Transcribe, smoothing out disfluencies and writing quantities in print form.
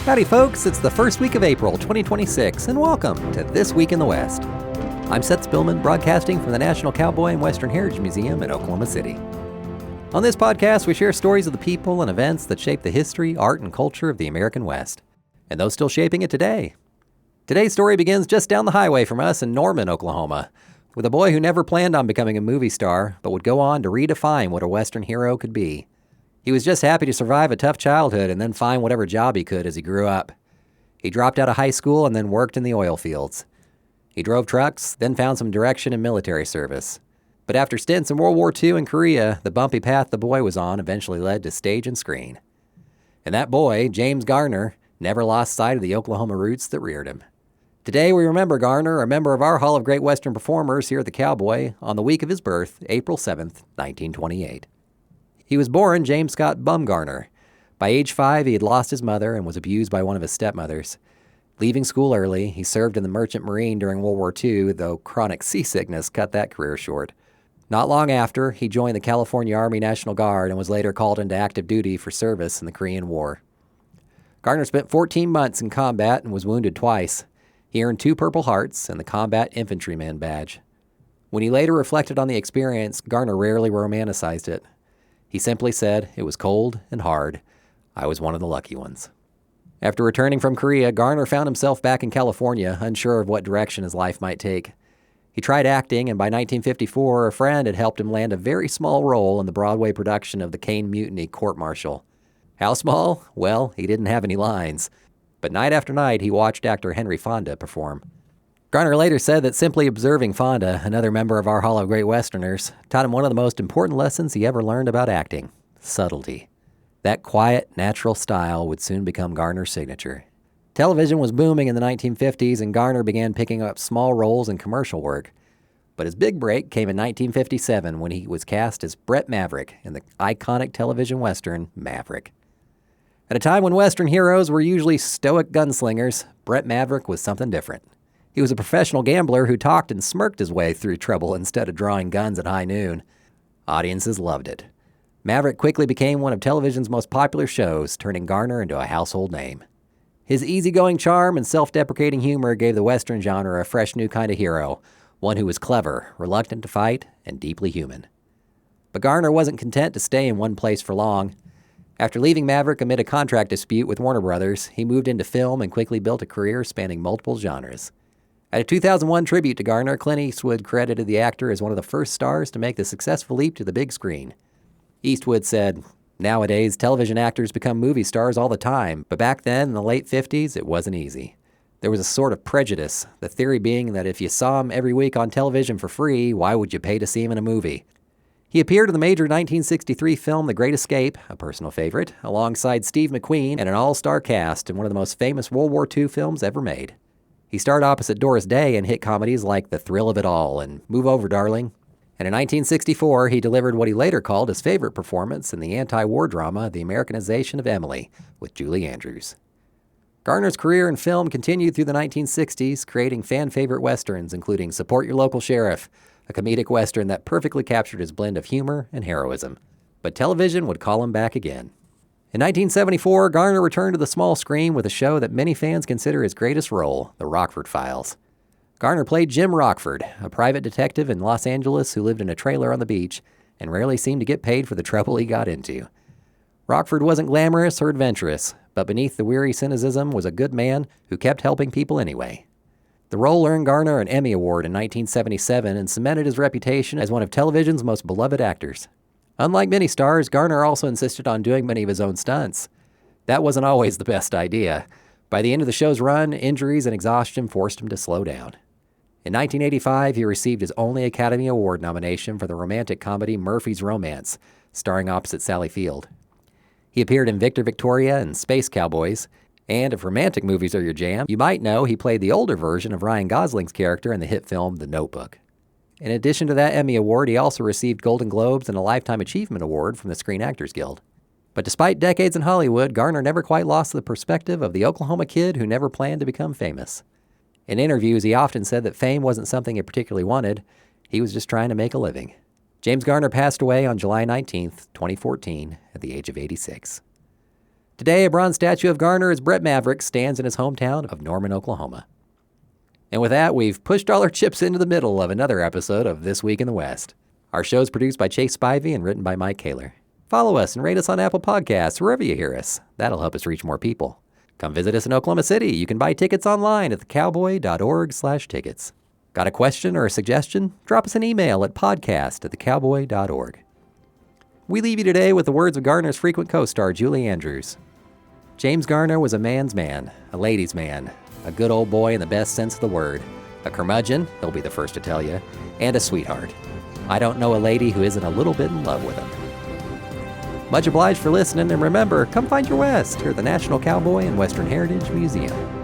Howdy folks, it's the first week of April 2026, and welcome to This Week in the West. I'm Seth Spillman, broadcasting from the National Cowboy and Western Heritage Museum in Oklahoma City. On this podcast, we share stories of the people and events that shape the history, art, and culture of the American West, and those still shaping it today. Today's story begins just down the highway from us in Norman, Oklahoma, with a boy who never planned on becoming a movie star, but would go on to redefine what a Western hero could be. He was just happy to survive a tough childhood and then find whatever job he could as he grew up. He dropped out of high school and then worked in the oil fields. He drove trucks, then found some direction in military service. But after stints in World War II and Korea, the bumpy path the boy was on eventually led to stage and screen. And that boy, James Garner, never lost sight of the Oklahoma roots that reared him. Today we remember Garner, a member of our Hall of Great Western Performers here at the Cowboy, on the week of his birth, April 7th, 1928. He was born James Scott Bumgarner. By age 5, he had lost his mother and was abused by one of his stepmothers. Leaving school early, he served in the Merchant Marine during World War II, though chronic seasickness cut that career short. Not long after, he joined the California Army National Guard and was later called into active duty for service in the Korean War. Garner spent 14 months in combat and was wounded twice. He earned 2 Purple Hearts and the Combat Infantryman Badge. When he later reflected on the experience, Garner rarely romanticized it. He simply said, "It was cold and hard. I was one of the lucky ones." After returning from Korea, Garner found himself back in California, unsure of what direction his life might take. He tried acting, and by 1954, a friend had helped him land a very small role in the Broadway production of the Caine Mutiny court-martial. How small? Well, he didn't have any lines. But night after night, he watched actor Henry Fonda perform. Garner later said that simply observing Fonda, another member of our Hall of Great Westerners, taught him one of the most important lessons he ever learned about acting: subtlety. That quiet, natural style would soon become Garner's signature. Television was booming in the 1950s, and Garner began picking up small roles in commercial work. But his big break came in 1957 when he was cast as Bret Maverick in the iconic television western Maverick. At a time when Western heroes were usually stoic gunslingers, Bret Maverick was something different. He was a professional gambler who talked and smirked his way through trouble instead of drawing guns at high noon. Audiences loved it. Maverick quickly became one of television's most popular shows, turning Garner into a household name. His easygoing charm and self-deprecating humor gave the Western genre a fresh new kind of hero, one who was clever, reluctant to fight, and deeply human. But Garner wasn't content to stay in one place for long. After leaving Maverick amid a contract dispute with Warner Brothers, he moved into film and quickly built a career spanning multiple genres. At a 2001 tribute to Garner, Clint Eastwood credited the actor as one of the first stars to make the successful leap to the big screen. Eastwood said, "Nowadays, television actors become movie stars all the time, but back then, in the late 50s, it wasn't easy. There was a sort of prejudice, the theory being that if you saw him every week on television for free, why would you pay to see him in a movie?" He appeared in the major 1963 film The Great Escape, a personal favorite, alongside Steve McQueen and an all-star cast in one of the most famous World War II films ever made. He starred opposite Doris Day in hit comedies like The Thrill of It All and Move Over, Darling. And in 1964, he delivered what he later called his favorite performance in the anti-war drama The Americanization of Emily with Julie Andrews. Garner's career in film continued through the 1960s, creating fan-favorite westerns, including Support Your Local Sheriff, a comedic western that perfectly captured his blend of humor and heroism. But television would call him back again. In 1974, Garner returned to the small screen with a show that many fans consider his greatest role, The Rockford Files. Garner played Jim Rockford, a private detective in Los Angeles who lived in a trailer on the beach and rarely seemed to get paid for the trouble he got into. Rockford wasn't glamorous or adventurous, but beneath the weary cynicism was a good man who kept helping people anyway. The role earned Garner an Emmy Award in 1977 and cemented his reputation as one of television's most beloved actors. Unlike many stars, Garner also insisted on doing many of his own stunts. That wasn't always the best idea. By the end of the show's run, injuries and exhaustion forced him to slow down. In 1985, he received his only Academy Award nomination for the romantic comedy Murphy's Romance, starring opposite Sally Field. He appeared in Victor Victoria and Space Cowboys, and if romantic movies are your jam, you might know he played the older version of Ryan Gosling's character in the hit film The Notebook. In addition to that Emmy Award, he also received Golden Globes and a Lifetime Achievement Award from the Screen Actors Guild. But despite decades in Hollywood, Garner never quite lost the perspective of the Oklahoma kid who never planned to become famous. In interviews, he often said that fame wasn't something he particularly wanted. He was just trying to make a living. James Garner passed away on July 19, 2014, at the age of 86. Today, a bronze statue of Garner as Bret Maverick stands in his hometown of Norman, Oklahoma. And with that, we've pushed all our chips into the middle of another episode of This Week in the West. Our show is produced by Chase Spivey and written by Mike Kaler. Follow us and rate us on Apple Podcasts, wherever you hear us. That'll help us reach more people. Come visit us in Oklahoma City. You can buy tickets online at thecowboy.org/tickets. Got a question or a suggestion? Drop us an email at podcast@thecowboy.org. We leave you today with the words of Garner's frequent co-star, Julie Andrews. James Garner was a man's man, a ladies' man, a good old boy in the best sense of the word, a curmudgeon, he'll be the first to tell you, and a sweetheart. I don't know a lady who isn't a little bit in love with him. Much obliged for listening, and remember, come find your West here at the National Cowboy and Western Heritage Museum.